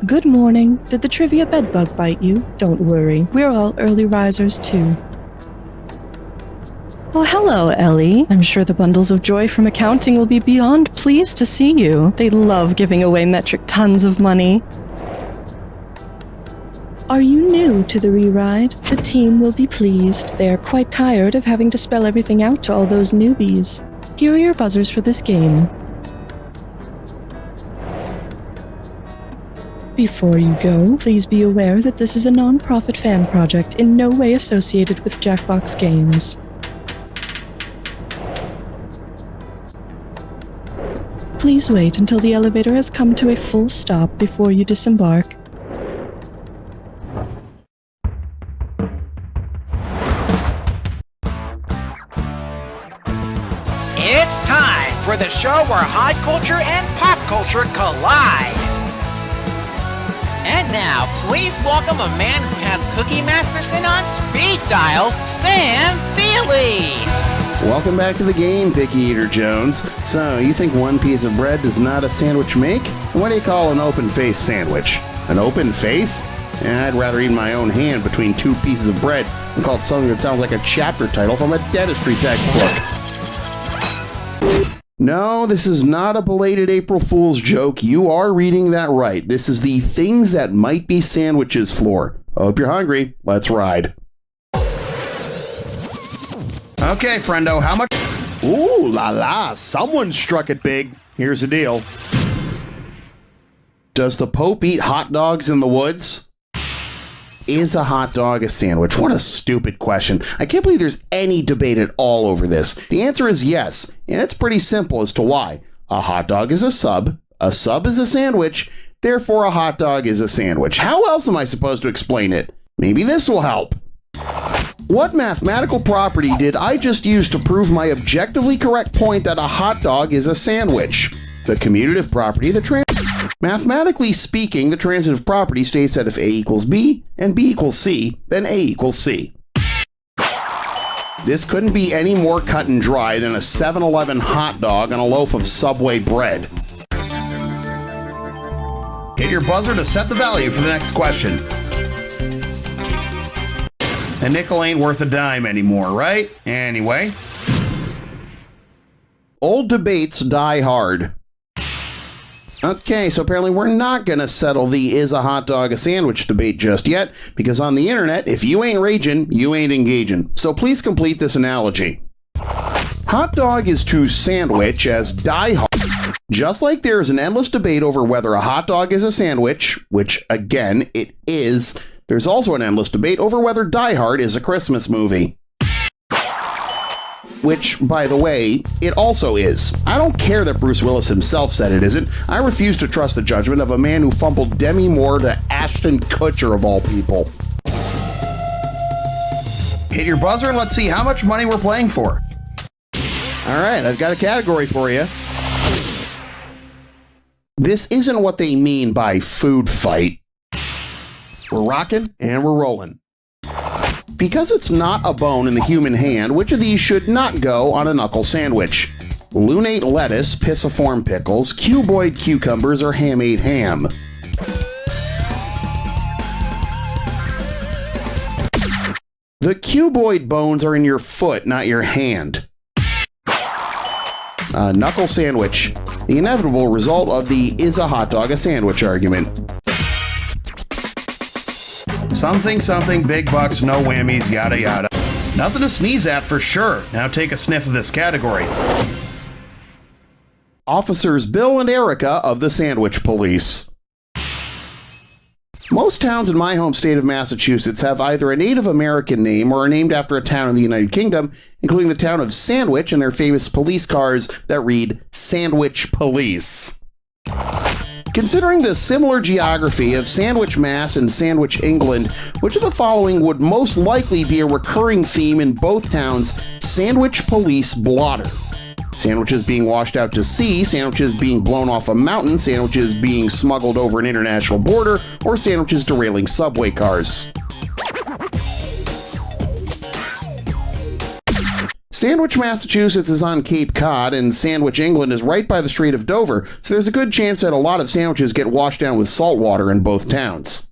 Good morning. Did the trivia bedbug bite you? Don't worry, we're all early risers too. Oh, hello, Ellie. I'm sure the bundles of joy from accounting will be beyond pleased to see you. They love giving away metric tons of money. Are you new to the re-ride? The team will be pleased. They are quite tired of having to spell everything out to all those newbies. Here are your buzzers for this game. Before you go, please be aware that this is a non-profit fan project in no way associated with Jackbox Games. Please wait until the elevator has come to a full stop before you disembark. It's time for the show where high culture and pop culture collide. And now, please welcome a man who has Cookie Masterson on speed dial, Sam Feely. Welcome back to the game, Picky Eater Jones. So, you think one piece of bread does not a sandwich make? What do you call an open-faced sandwich? An open face? I'd rather eat my own hand between two pieces of bread than call it something that sounds like a chapter title from a dentistry textbook. No, this is not a belated April Fool's joke. You are reading that right. This is the things that might be sandwiches floor. Hope you're hungry. Let's ride. Okay, friendo, how much? Ooh la la, someone struck it big. Here's the deal. Does the Pope eat hot dogs in the woods? Is a hot dog a sandwich? What a stupid question. I can't believe there's any debate at all over this. The answer is yes, and it's pretty simple as to why. A hot dog is a sub is a sandwich, therefore a hot dog is a sandwich. How else am I supposed to explain it? Maybe this will help. What mathematical property did I just use to prove my objectively correct point that a hot dog is a sandwich? The commutative property of the Mathematically speaking, the transitive property states that if A equals B and B equals C, then A equals C. This couldn't be any more cut and dry than a 7-Eleven hot dog on a loaf of Subway bread. Hit your buzzer to set the value for the next question. A nickel ain't worth a dime anymore, right? Anyway. Old debates die hard. Okay, so apparently we're not going to settle the is a hot dog a sandwich debate just yet, because on the internet, if you ain't raging, you ain't engaging. So please complete this analogy. Hot dog is to sandwich as die hard. Just like there is an endless debate over whether a hot dog is a sandwich, which again, it is, there's also an endless debate over whether Die Hard is a Christmas movie. Which, by the way, it also is. I don't care that Bruce Willis himself said it isn't. I refuse to trust the judgment of a man who fumbled Demi Moore to Ashton Kutcher of all people. Hit your buzzer and let's see how much money we're playing for. Alright, I've got a category for you. This isn't what they mean by food fight. We're rocking and we're rolling. Because it's not a bone in the human hand, which of these should not go on a knuckle sandwich? Lunate lettuce, pisiform pickles, cuboid cucumbers, or ham-ade ham? The cuboid bones are in your foot, not your hand. A knuckle sandwich. The inevitable result of the is a hot dog a sandwich argument. Something, big bucks, no whammies, yada yada. Nothing to sneeze at for sure. Now take a sniff of this category. Officers Bill and Erica of the Sandwich Police. Most towns in my home state of Massachusetts have either a Native American name or are named after a town in the United Kingdom, including the town of Sandwich and their famous police cars that read Sandwich Police. Considering the similar geography of Sandwich, Mass. And Sandwich, England, which of the following would most likely be a recurring theme in both towns' Sandwich Police blotter? Sandwiches being washed out to sea, sandwiches being blown off a mountain, sandwiches being smuggled over an international border, or sandwiches derailing subway cars. Sandwich, Massachusetts is on Cape Cod, and Sandwich, England is right by the Strait of Dover, so there's a good chance that a lot of sandwiches get washed down with salt water in both towns.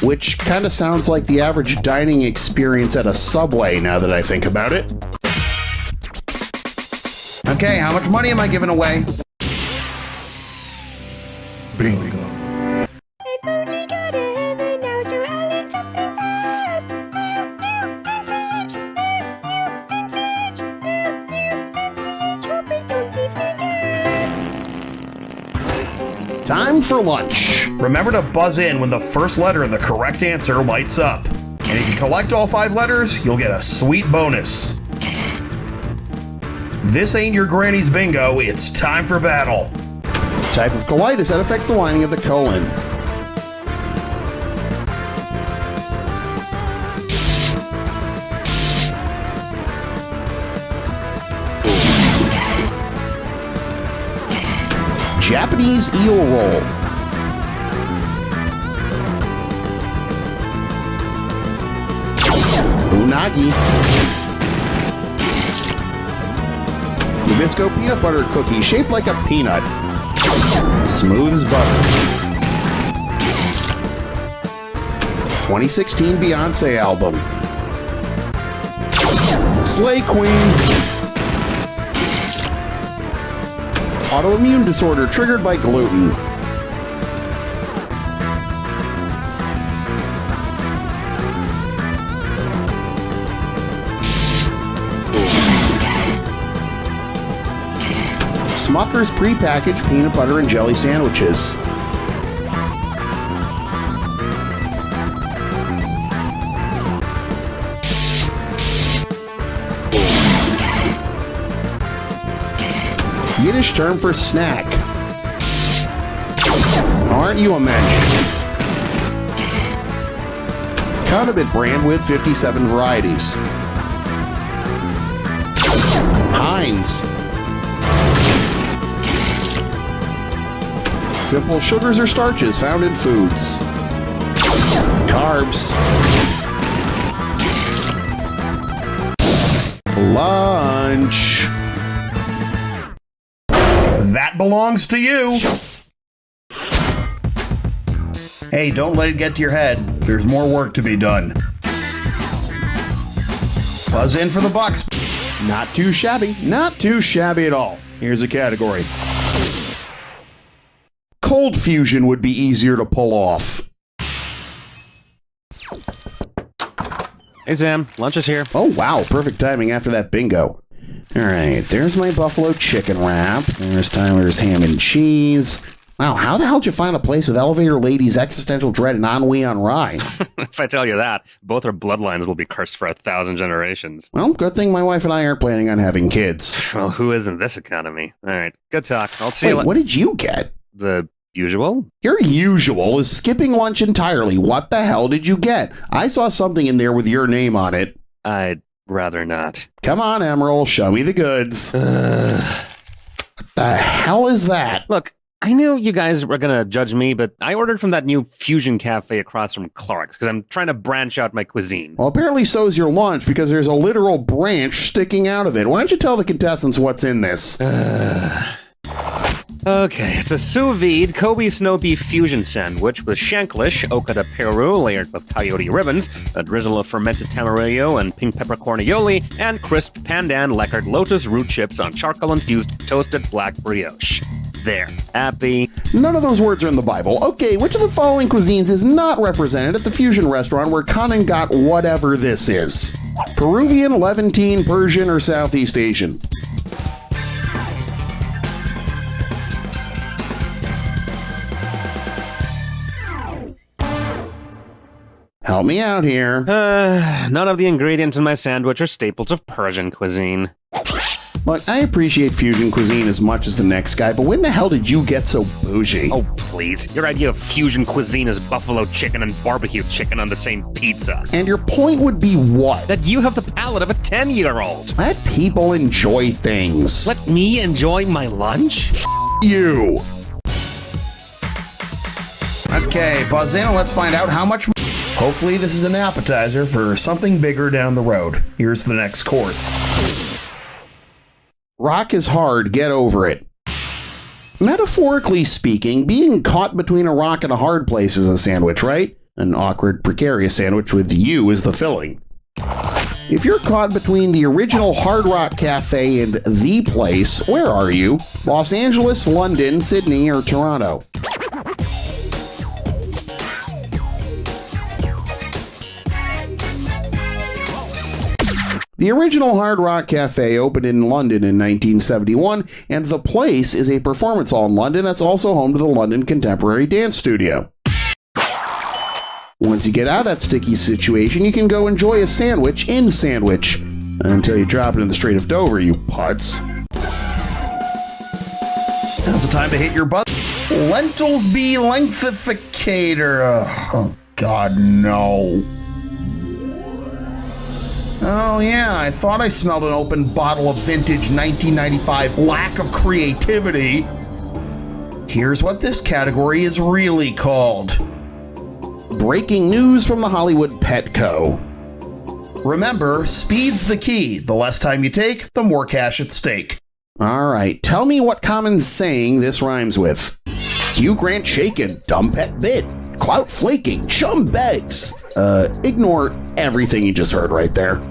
Which kind of sounds like the average dining experience at a Subway now that I think about it. Okay, how much money am I giving away? Bingo. Time for lunch. Remember to buzz in when the first letter of the correct answer lights up. And if you collect all 5 letters, you'll get a sweet bonus. This ain't your granny's bingo, it's time for battle. Type of colitis that affects the lining of the colon. Japanese eel roll. Unagi. Nabisco peanut butter cookie shaped like a peanut. Smooth as butter. 2016 Beyonce album. Slay Queen. Autoimmune disorder triggered by gluten. Smucker's prepackaged peanut butter and jelly sandwiches. Yiddish term for snack. Aren't you a mensch? Condiment brand with 57 varieties. Heinz. Simple sugars or starches found in foods. Carbs. Lunch. That belongs to you. Hey, don't let it get to your head. There's more work to be done. Buzz in for the bucks. Not too shabby. Not too shabby at all. Here's a category. Cold fusion would be easier to pull off. Hey, Sam. Lunch is here. Oh, wow. Perfect timing after that bingo. All right, there's my buffalo chicken wrap. There's Tyler's ham and cheese. Wow, how the hell did you find a place with Elevator Lady's existential dread and ennui on rye? If I tell you that, both our bloodlines will be cursed for 1,000 generations. Well, good thing my wife and I aren't planning on having kids. Well, who is in this economy? All right, good talk. I'll see you Wait, what did you get? The usual? Your usual is skipping lunch entirely. What the hell did you get? I saw something in there with your name on it. I'd rather not. Come on, Emerald, show me the goods. What the hell is that? Look, I knew you guys were going to judge me, but I ordered from that new fusion cafe across from Clark's because I'm trying to branch out my cuisine. Well, apparently so is your lunch because there's a literal branch sticking out of it. Why don't you tell the contestants what's in this? Okay, it's a sous vide Kobe snow beef fusion sandwich with shanklish, okada peru layered with coyote ribbons, a drizzle of fermented tamarillo and pink pepper cornioli, and crisp pandan lacquered lotus root chips on charcoal-infused toasted black brioche. There. Happy? None of those words are in the Bible. Okay, which of the following cuisines is not represented at the fusion restaurant where Conan got whatever this is? Peruvian, Levantine, Persian, or Southeast Asian? Help me out here. None of the ingredients in my sandwich are staples of Persian cuisine. Look, I appreciate fusion cuisine as much as the next guy, but when the hell did you get so bougie? Oh, please. Your idea of fusion cuisine is buffalo chicken and barbecue chicken on the same pizza. And your point would be what? That you have the palate of a 10-year-old. Let people enjoy things. Let me enjoy my lunch? You. Okay, buzz in and let's find out how much Hopefully this is an appetizer for something bigger down the road. Here's the next course. Rock is hard, get over it. Metaphorically speaking, being caught between a rock and a hard place is a sandwich, right? An awkward, precarious sandwich with you as the filling. If you're caught between the original Hard Rock Cafe and the place, where are you? Los Angeles, London, Sydney, or Toronto? The original Hard Rock Cafe opened in London in 1971, and the place is a performance hall in London that's also home to the London Contemporary Dance Studio. Once you get out of that sticky situation, you can go enjoy a sandwich in Sandwich, until you drop it in the Strait of Dover, you putz. Now's the time to hit your butt. Lentils be lengthificator. Oh, God, no. Oh yeah, I thought I smelled an open bottle of vintage 1995 lack of creativity. Here's what this category is really called. Breaking news from the Hollywood Petco. Remember, speed's the key. The less time you take, the more cash at stake. Alright, tell me what common saying this rhymes with. Hugh Grant shaken, dumb pet bit, clout flaking, chum begs. Ignore everything you just heard right there.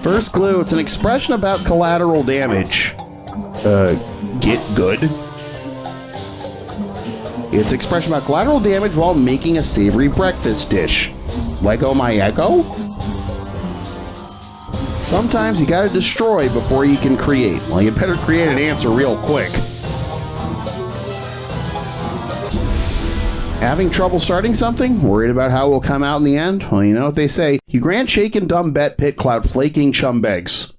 First clue, it's an expression about collateral damage. Get good? It's an expression about collateral damage while making a savory breakfast dish. Lego my Echo? Sometimes you gotta destroy before you can create. Well, you better create an answer real quick. Having trouble starting something? Worried about how it will come out in the end? Well, you know what they say. Hugh Grant shaken, dumb bet, pit clout flaking, chum begs.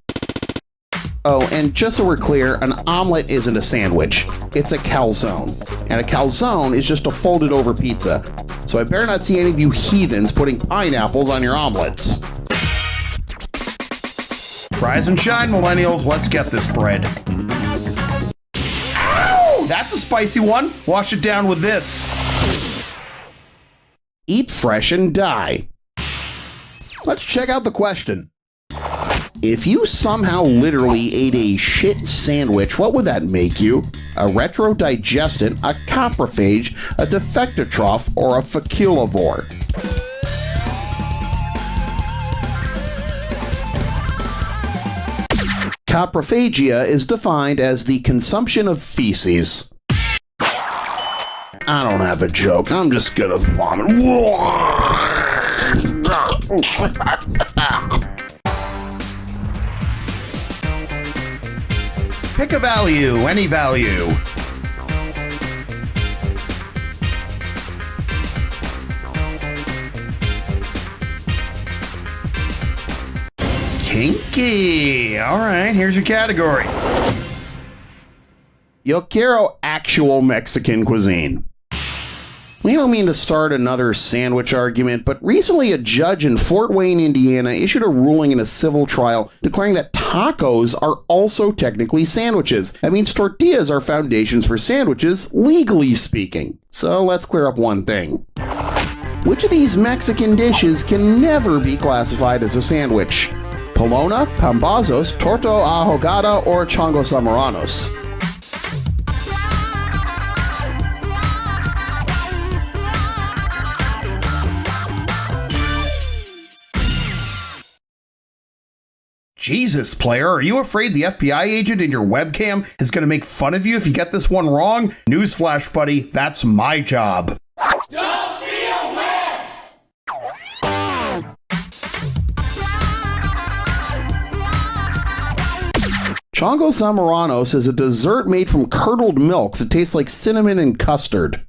Oh, and just so we're clear, an omelet isn't a sandwich. It's a calzone. And a calzone is just a folded over pizza. So I better not see any of you heathens putting pineapples on your omelets. Rise and shine, millennials. Let's get this bread. Ow! That's a spicy one. Wash it down with this. Eat fresh and die. Let's check out the question. If you somehow literally ate a shit sandwich, what would that make you? A retrodigestant, a coprophage, a defectotroph, or a feculivore? Coprophagia is defined as the consumption of feces. I don't have a joke. I'm just gonna vomit. Pick a value, any value. Kinky. All right, here's your category. Yo quiero actual Mexican cuisine. We don't mean to start another sandwich argument, but recently a judge in Fort Wayne, Indiana issued a ruling in a civil trial declaring that tacos are also technically sandwiches. That means tortillas are foundations for sandwiches, legally speaking. So let's clear up one thing. Which of these Mexican dishes can never be classified as a sandwich? Polona, pambazos, torta ahogada, or chongos zamoranos? Jesus, player, are you afraid the FBI agent in your webcam is going to make fun of you if you get this one wrong? Newsflash, buddy, that's my job. Don't be a wimp! Chongos zamoranos is a dessert made from curdled milk that tastes like cinnamon and custard.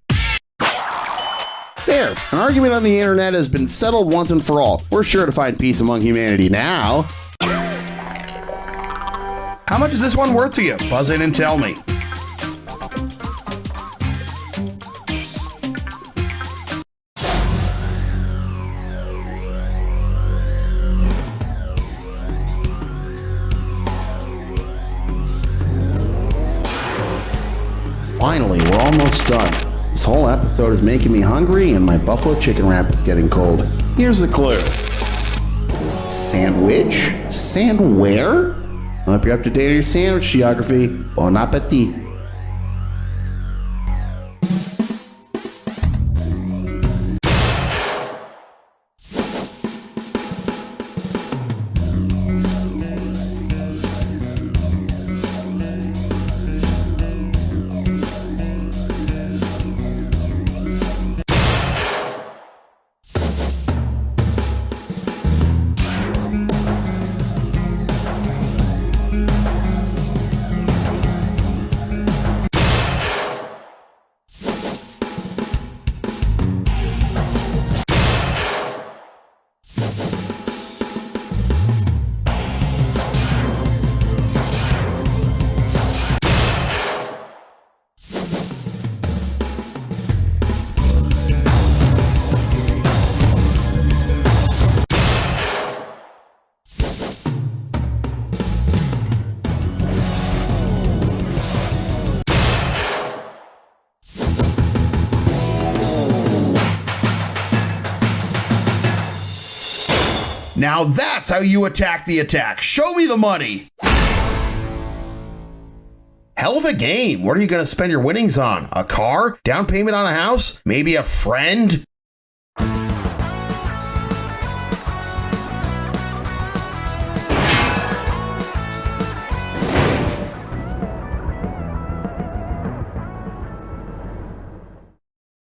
There, an argument on the internet has been settled once and for all. We're sure to find peace among humanity now. How much is this one worth to you? Buzz in and tell me. Finally, we're almost done. This whole episode is making me hungry and my buffalo chicken wrap is getting cold. Here's the clue. Sandwich? Sandwhere? I hope you're up to date on your sandwich geography. Bon appetit. Now that's how you attack the attack. Show me the money. Hell of a game. What are you going to spend your winnings on? A car? Down payment on a house? Maybe a friend?